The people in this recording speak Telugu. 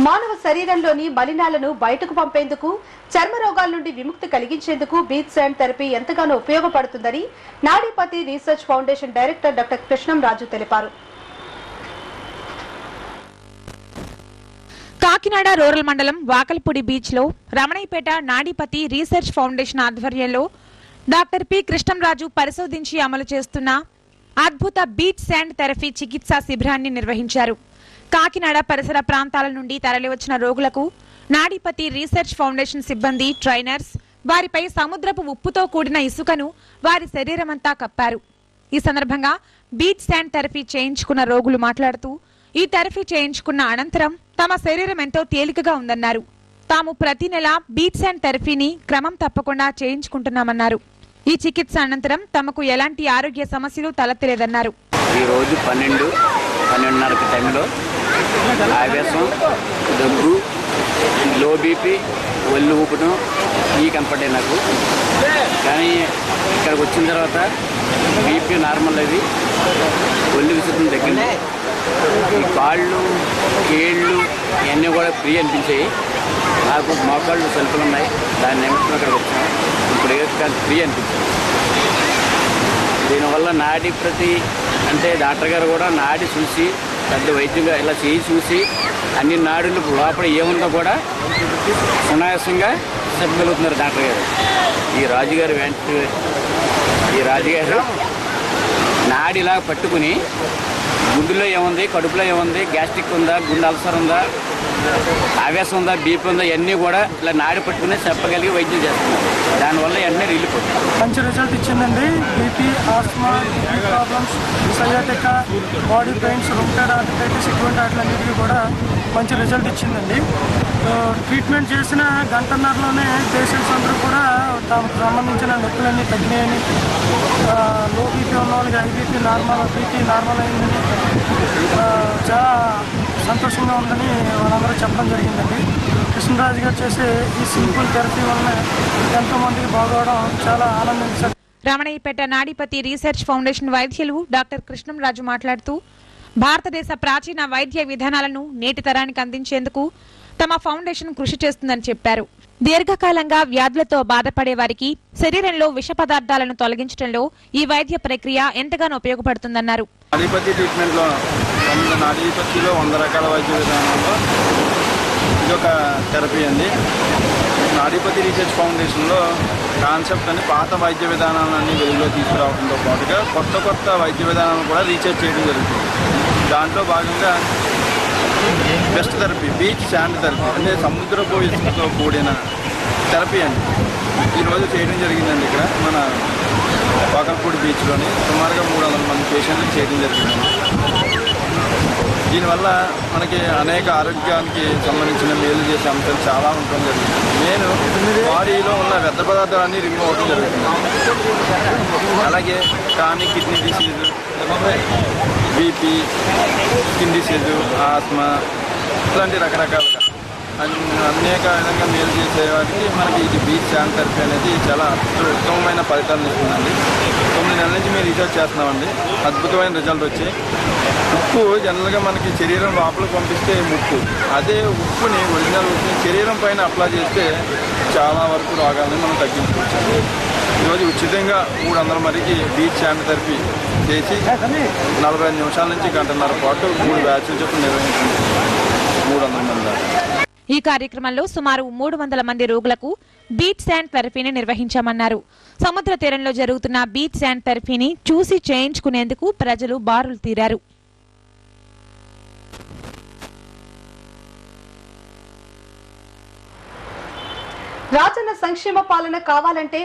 మానవ శరీరంలోని మలినాలను బయటకు పంపేందుకు చర్మ రోగాల నుండి విముక్తి కలిగించేందుకు బీచ్ శాండ్ థెరపీ ఎంతగానో ఉపయోగపడుతుందని నాడీపతి research foundation director doctor Krishnam Raju తెలిపారు. కాకినాడ రూరల్ మండలం వాకల్పూడి బీచ్ లో రమణయ్యపేట నాడీపతి రీసెర్చ్ ఫౌండేషన్ ఆధ్వర్యంలో డాక్టర్ పి కృష్ణంరాజు పరిశోధించి అమలు చేస్తున్న అద్భుత బీచ్ శాండ్ థెరపీ చికిత్సా శిబిరాన్ని నిర్వహించారు. కాకినాడ పరిసర ప్రాంతాల నుండి తరలివచ్చిన రోగులకు నాడీపతి రీసెర్చ్ ఫౌండేషన్ సిబ్బంది ట్రైనర్స్ వారిపై సముద్రపు ఉప్పుతో కూడిన ఇసుకను వారి శరీరమంతా కప్పారు. ఈ సందర్భంగా బీచ్ శాండ్ థెరపీ చేయించుకున్న రోగులు మాట్లాడుతూ ఈ థెరపీ చేయించుకున్న అనంతరం తమ శరీరం ఎంతో తేలికగా ఉందన్నారు. తాము ప్రతి నెల బీచ్ శాండ్ థెరపీని క్రమం తప్పకుండా చేయించుకుంటున్నామన్నారు. ఈ చికిత్స అనంతరం తమకు ఎలాంటి ఆరోగ్య సమస్యలు తలెత్తలేదన్నారు. ఈ రోజు 12:30 టైంలో ఆవేశం, దగ్గు, లో బీపీ, ఒళ్ళు ఊపడం ఈ కనపడ్డాయి నాకు. కానీ ఇక్కడికి వచ్చిన తర్వాత బీపీ నార్మల్ అది, ఒళ్ళు విసురుతుంది తగ్గింది. ఈ కాళ్ళు, కేళ్ళు ఇవన్నీ కూడా ఫ్రీ అనిపించాయి. నాకు మోకాళ్ళు సెల్ఫ్లు ఉన్నాయి, దాని నిమిత్తం అక్కడికి వచ్చాను. ఇప్పుడు ఏది ఫ్రీ అనిపించింది. దీనివల్ల నాడి ప్రతి అంటే డాక్టర్ గారు కూడా నాడి చూసి పెద్ద వైద్యంగా ఇలా చేయి చూసి అన్ని నాడులు లోపల ఏముందో కూడా సునాయాసంగా చెప్పగలుగుతున్నారు డాక్టర్ గారు. ఈ రాజుగారు నాడిలా పట్టుకుని గుండెలో ఏముంది, కడుపులో ఏముంది, గ్యాస్ట్రిక్ ఉందా, గుండె అల్సర్ ఉందా, ఆవేశం ఉందా, బీపీ ఉందా, ఇవన్నీ కూడా ఇలా నాడి పట్టుకుని చెప్పగలిగి వైద్యం చేస్తున్నారు. దానివల్ల ఇవన్నీ రిలీఫ్ మంచి రిజల్ట్ ఇచ్చిందండి. BP, asthma, problems, sciatica, body pains, rheumatoid arthritis ఇటువంటి వాటిలన్నిటికీ కూడా మంచి రిజల్ట్ ఇచ్చిందండి. ట్రీట్మెంట్ చేసిన గంటన్నరలోనే పేషెంట్స్ అందరూ కూడా తమకు సంబంధించిన నొప్పులన్నీ తగ్గినాయని, లో బీపీ ఉన్న వాళ్ళకి high BP normal, BP normal అయిందని, చాలా సంతోషంగా ఉందని వాళ్ళందరూ చెప్పడం జరిగిందండి. కృష్ణరాజు గారు చేసే ఈ సింపుల్ థెరపీ వలన ఎంతోమందికి బాగోవడం చాలా ఆనందించారు. రమణయ్యపేట నాడీపతి రీసెర్చ్ ఫౌండేషన్ వైద్యులు డాక్టర్ కృష్ణంరాజు మాట్లాడుతూ భారతదేశ ప్రాచీన వైద్య విధానాలను నేటి తరానికి అందించేందుకు తమ ఫౌండేషన్ కృషి చేస్తుందని చెప్పారు. దీర్ఘకాలంగా వ్యాధులతో బాధపడే వారికి శరీరంలో విష పదార్థాలను తొలగించడంలో ఈ వైద్య ప్రక్రియ ఎంతగానో ఉపయోగపడుతుందన్నారు. నాడీపతిలో 100 రకాల వైద్య విధానంలో ఇది ఒక థెరపీ అండి. నాడీపతి రీసెర్చ్ ఫౌండేషన్లో కాన్సెప్ట్ అని పాత వైద్య విధానాలన్నీ వెలుగులో తీసుకురావడంతో పాటుగా కొత్త వైద్య విధానాలను కూడా రీసెర్చ్ చేయడం జరుగుతుంది. దాంట్లో భాగంగా best therapy beach sand therapy అంటే సముద్రపు ఇసుకతో కూడిన థెరపీ అండి ఈరోజు చేయడం జరిగిందండి. ఇక్కడ మన వాకల్పూడి బీచ్లోని సుమారుగా 300 మంది పేషెంట్లు చేయడం జరిగింది. దీనివల్ల మనకి అనేక ఆరోగ్యానికి సంబంధించిన మేలు చేసే అంశాలు చాలా ఉండడం జరుగుతుంది. నేను బాడీలో ఉన్న వ్యర్థ పదార్థాలన్నీ రిమూవ్ అవ్వడం జరుగుతుంది. అలాగే chronic kidney disease, BP, skin disease, asthma ఇట్లాంటి రకరకాలుగా అనేక విధంగా మేలు చేసే వాటికి మనకి ఇది బీచ్ శాండ్ థెరపీ అనేది చాలా ఉత్తమమైన ఫలితాలను ఇస్తుందండి. 9 నెలల నుంచి మేము రీసెర్చ్ చేస్తున్నామండి. అద్భుతమైన రిజల్ట్ వచ్చాయి. ఉప్పు జనరల్గా మనకి శరీరం లోపలికి పంపిస్తే ముప్పు, అదే ఉప్పుని ఒరిజినల్ ఉప్పుని శరీరం పైన అప్లై చేస్తే చాలా వరకు రోగాలని మనం తగ్గించుకోవచ్చు. ఈరోజు ఉచితంగా 300 మందికి బీచ్ శాండ్ థెరపీ చేసి 45 నిమిషాల నుంచి గంటన్నర పాటు 3 బ్యాచ్లు చొప్పున నిర్వహించింది. 300 మంది దాకా. ఈ కార్యక్రమంలో సుమారు 300 మంది రోగులకు బీచ్ శాండ్ థెరపీని నిర్వహించామన్నారు. సముద్ర తీరంలో జరుగుతున్న బీచ్ శాండ్ థెరపీని చూసి చేయించుకునేందుకు ప్రజలు బారులు తీరారు. రాజన్న సంక్షేమ పాలన కావాలంటే